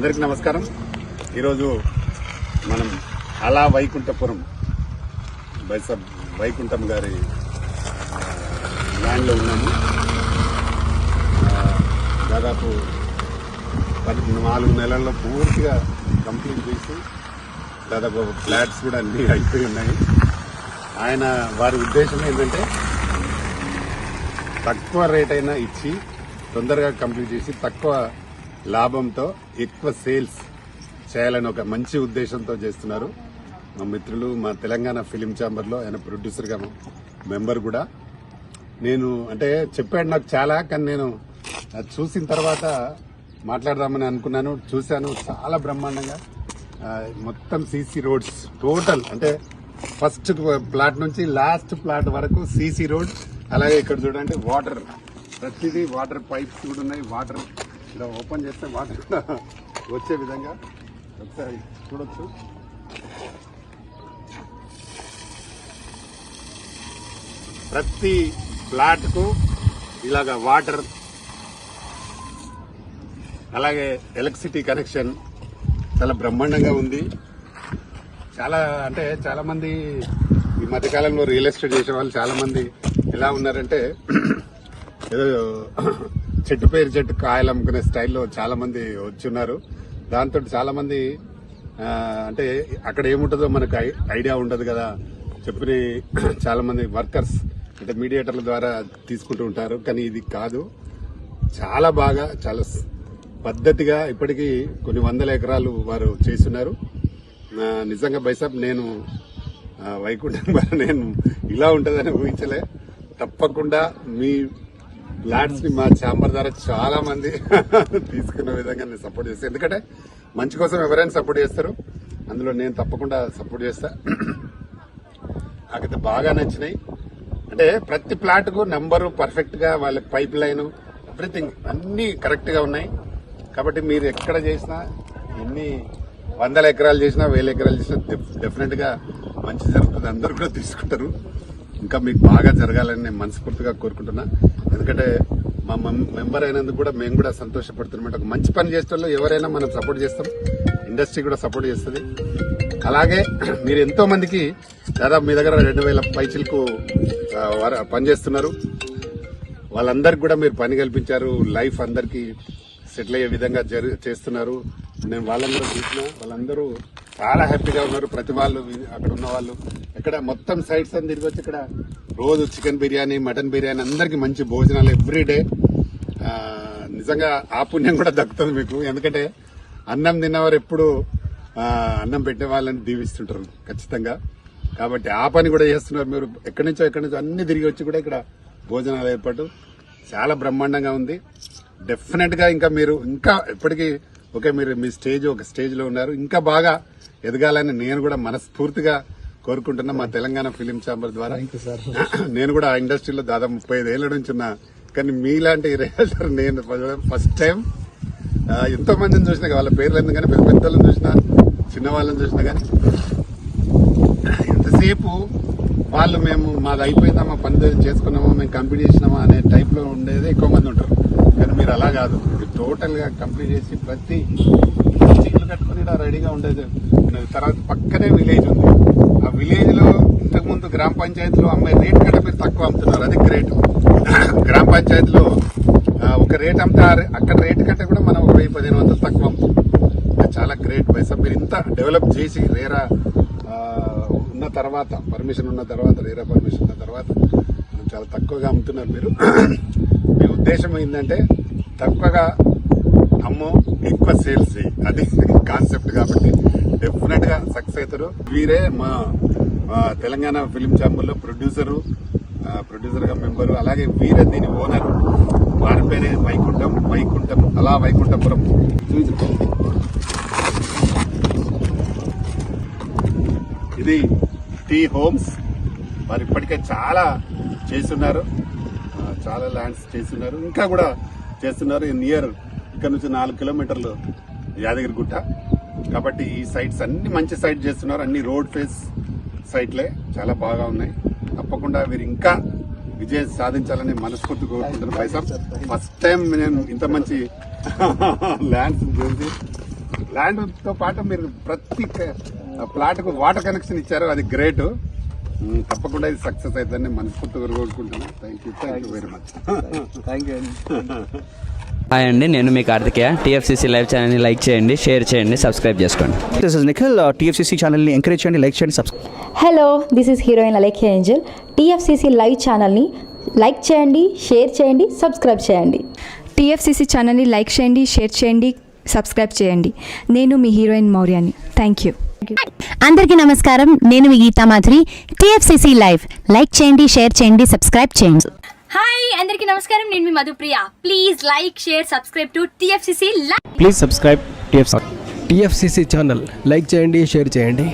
అందరికీ నమస్కారం. ఈరోజు మనం అలా వైకుంఠపురం బైసబ్ వైకుంఠం గారి ల్యాండ్లో ఉన్నాము. దాదాపు 4 నెలల్లో పూర్తిగా కంప్లీట్ చేసి దాదాపు ఫ్లాట్స్ కూడా అన్నీ అయిపోయి ఉన్నాయి. వారి ఉద్దేశం ఏంటంటే తక్కువ రేట్ అయినా ఇచ్చి తొందరగా కంప్లీట్ చేసి తక్కువ లాభంతో ఎక్కువ సేల్స్ చేయాలని ఒక మంచి ఉద్దేశంతో చేస్తున్నారు. మా మిత్రులు మా తెలంగాణ ఫిలిం ఛాంబర్లో ఆయన ప్రొడ్యూసర్గా మెంబర్ కూడా. నేను అంటే చెప్పాడు నాకు చాలా, కానీ నేను చూసిన తర్వాత మాట్లాడదామని అనుకున్నాను. చూశాను, చాలా బ్రహ్మాండంగా మొత్తం సీసీ రోడ్స్ టోటల్, అంటే ఫస్ట్ ప్లాట్ నుంచి లాస్ట్ ప్లాట్ వరకు సీసీ రోడ్. అలాగే ఇక్కడ చూడండి వాటర్, ప్రతిదీ వాటర్ పైప్స్ కూడా ఉన్నాయి. వాటర్ ఇలా ఓపెన్ చేస్తే వాటర్ కూడా వచ్చే విధంగా ఒకసారి చూడొచ్చు. ప్రతి ఫ్లాట్ కు ఇలాగా వాటర్, అలాగే ఎలక్ట్రిసిటీ కనెక్షన్ చాలా బ్రహ్మాండంగా ఉంది. చాలా మంది ఈ మధ్యకాలంలో రియల్ ఎస్టేట్ చేసే వాళ్ళు చాలా మంది ఎలా ఉన్నారంటే ఏదో చెట్టు పేరు చెట్టు కాయలు అమ్ముకునే స్టైల్లో చాలా మంది వచ్చున్నారు. దాంతో చాలా మంది అంటే అక్కడ ఏముంటుందో మనకు ఐడియా ఉండదు కదా చెప్పిన చాలా మంది వర్కర్స్ అంటే మీడియేటర్ల ద్వారా తీసుకుంటూ ఉంటారు. కానీ ఇది కాదు, చాలా బాగా చాలా పద్ధతిగా ఇప్పటికీ కొన్ని 100 ఎకరాలు వారు చేస్తున్నారు. నిజంగా బైసాబ్ నేను వైకుంఠం నేను ఇలా ఉంటుందని ఊహించలే. తప్పకుండా మీ ఫ్లాట్స్ ని మా ఛాంబర్ ద్వారా చాలా మంది తీసుకునే విధంగా నేను సపోర్ట్ చేస్తాను. ఎందుకంటే మంచి కోసం ఎవరైనా సపోర్ట్ చేస్తారు, అందులో నేను తప్పకుండా సపోర్ట్ చేస్తా. నాకైతే బాగా నచ్చినాయి. అంటే ప్రతి ప్లాట్ కు నెంబరు పర్ఫెక్ట్ గా, వాళ్ళకి పైప్ లైన్ ఎవ్రీథింగ్ అన్ని కరెక్ట్ గా ఉన్నాయి. కాబట్టి మీరు ఎక్కడ చేసినా, ఎన్ని 100 ఎకరాలు చేసినా 1000 ఎకరాలు చేసినా డెఫినెట్ గా మంచి జరుగుతుంది. అందరూ కూడా తీసుకుంటారు. ఇంకా మీకు బాగా జరగాలని నేను మనస్ఫూర్తిగా కోరుకుంటున్నా. ఎందుకంటే మా మెంబర్ అయినందుకు కూడా మేము కూడా సంతోషపడుతున్నాం. ఒక మంచి పని చేసే ఎవరైనా మనం సపోర్ట్ చేస్తాం, ఇండస్ట్రీ కూడా సపోర్ట్ చేస్తుంది. అలాగే మీరు ఎంతో మందికి దాదాపు మీ దగ్గర 2000 పైచిలకు పనిచేస్తున్నారు. వాళ్ళందరికీ కూడా మీరు పని కల్పించారు. లైఫ్ అందరికీ సెటిల్ అయ్యే విధంగా చేస్తున్నారు. నేను వాళ్ళందరూ చూసిన, వాళ్ళందరూ చాలా హ్యాపీగా ఉన్నారు. ప్రతి వాళ్ళు అక్కడ ఉన్న వాళ్ళు ఇక్కడ మొత్తం సైడ్స్ అని తిరిగి వచ్చి ఇక్కడ రోజు చికెన్ బిర్యానీ, మటన్ బిర్యానీ, అందరికి మంచి భోజనాలు ఎవ్రీడే. నిజంగా ఆ పుణ్యం కూడా దక్కుతుంది మీకు. ఎందుకంటే అన్నం తిన్నవారు ఎప్పుడు అన్నం పెట్టే వాళ్ళని దీవిస్తుంటారు ఖచ్చితంగా. కాబట్టి ఆ పని కూడా చేస్తున్నారు మీరు. ఎక్కడి నుంచో అన్ని తిరిగి వచ్చి కూడా ఇక్కడ భోజనాలు ఏర్పాటు చాలా బ్రహ్మాండంగా ఉంది. డెఫినెట్ గా ఇంకా మీరు ఇంకా ఎప్పటికీ మీరు మీ ఒక స్టేజ్ లో ఉన్నారు. ఇంకా బాగా ఎదగాలని నేను కూడా మనస్ఫూర్తిగా కోరుకుంటున్నా మా తెలంగాణ ఫిలిం ఛాంబర్ ద్వారా. నేను కూడా ఆ ఇండస్ట్రీలో దాదాపు 35 ఏళ్ల నుంచి ఉన్నా. కానీ మీలాంటి రియల్టర్ నేను ఫస్ట్ టైం ఎంతో మందిని చూసినా, వాళ్ళ పేర్లు ఎందుకు కానీ పెద్ద పెద్దలను చూసినా, చిన్న వాళ్ళని చూసినా, కానీ ఎంతసేపు వాళ్ళు మాది అయిపోయిందా, మా పని చేసుకున్నామా, మేము కంప్లీట్ చేసినామా అనే టైప్ లో ఉండేది ఎక్కువ మంది ఉంటారు. కానీ మీరు అలా కాదు, మీరు టోటల్ గా కంప్లీట్ చేసి ప్రతి ఇల్లు కట్టుకుని ఇలా రెడీగా ఉండేది. తర్వాత పక్కనే విలేజ్ ఉంది. ఆ విలేజ్ లో ఇంతకుముందు గ్రామ పంచాయతీలో అమ్మాయి రేట్ కంటే మీరు తక్కువ అమ్ముతున్నారు. అది గ్రేట్. గ్రామ పంచాయతీలో ఒక రేట్ అమ్ముతారు, అక్కడ రేట్ కంటే కూడా మనం 1000-1500 తక్కువ అమ్ముతాం. చాలా గ్రేట్ బైసాబ్. మీరు ఇంత డెవలప్ చేసి రేరా ఉన్న తర్వాత, పర్మిషన్ ఉన్న తర్వాత, రేరా పర్మిషన్ ఉన్న తర్వాత చాలా తక్కువగా అమ్ముతున్నారు మీరు. మీ ఉద్దేశం ఏంటంటే తక్కువగా అమ్ము, ఎక్కువ సేల్స్ చేయి, అది కాన్సెప్ట్. కాబట్టి డెఫినెట్ గా సక్సెస్ అవుతారు. వీరే మా తెలంగాణ ఫిలిం ఛాంబర్ లో ప్రొడ్యూసర్ గా మెంబరు. అలాగే వీరే దీని ఓనర్. వారి పేరే వైకుంఠం అలా వైకుంఠపురం. ఇది టీ హోమ్స్. వారు ఇప్పటికే చాలా చేస్తున్నారు, చాలా ల్యాండ్స్ చేస్తున్నారు, ఇంకా కూడా చేస్తున్నారు. నియర్ ఇక్కడ నుంచి 4 కిలోమీటర్లు యాదగిరి గుట్ట. కాబట్టి ఈ సైట్స్ అన్ని మంచి సైట్ చేస్తున్నారు. అన్ని రోడ్ ఫేస్ సైట్లే, చాలా బాగా ఉన్నాయి. తప్పకుండా వీరు ఇంకా విజయం సాధించాలని మనస్ఫూర్తి కోరుకుంటున్నాను. ఫస్ట్ టైం నేను ఇంత మంచి ల్యాండ్స్ చూసి ల్యాండ్ తో పాటు మీరు ప్రతి ప్లాట్ కు వాటర్ కనెక్షన్ ఇచ్చారు, అది గ్రేట్. తప్పకుండా ఇది సక్సెస్ అవుతుందని మనస్ఫూర్తిగా కోరుకుంటున్నాను. Thank you very much. Thank you అండి. హాయ్ అండి, నేను మీ కార్తికేయ. టీఎఫ్సీసీ లైవ్ ఛానల్ని లైక్ చేయండి, షేర్ చేయండి, సబ్స్క్రైబ్ చేసుకోండి. This is Nikhil. టీఎఫ్సీసీ ఛానల్ని ఎంకరేజ్ చేయండి, లైక్ చేయండి, subscribe. Hello, this is heroine Alekhya Angel. TFCC live ఛానల్ని లైక్ చేయండి, షేర్ చేయండి, సబ్స్క్రైబ్ చేయండి. టీఎఫ్సీసీ ఛానల్ని లైక్ చేయండి, షేర్ చేయండి, సబ్స్క్రైబ్ చేయండి. నేను మీ హీరోయిన్ మౌర్యాని. Thank you. అందరికీ నమస్కారం, నేను మీ Gita Madhuri. TFCC live like చేయండి, షేర్ చేయండి, సబ్స్క్రైబ్ చేయండి. హాయ్ అందరికీ నమస్కారం, నేను మీ Madhupriya. Please like share subscribe to TFCC live. Please subscribe TFCC channel like చేయండి, షేర్ చేయండి.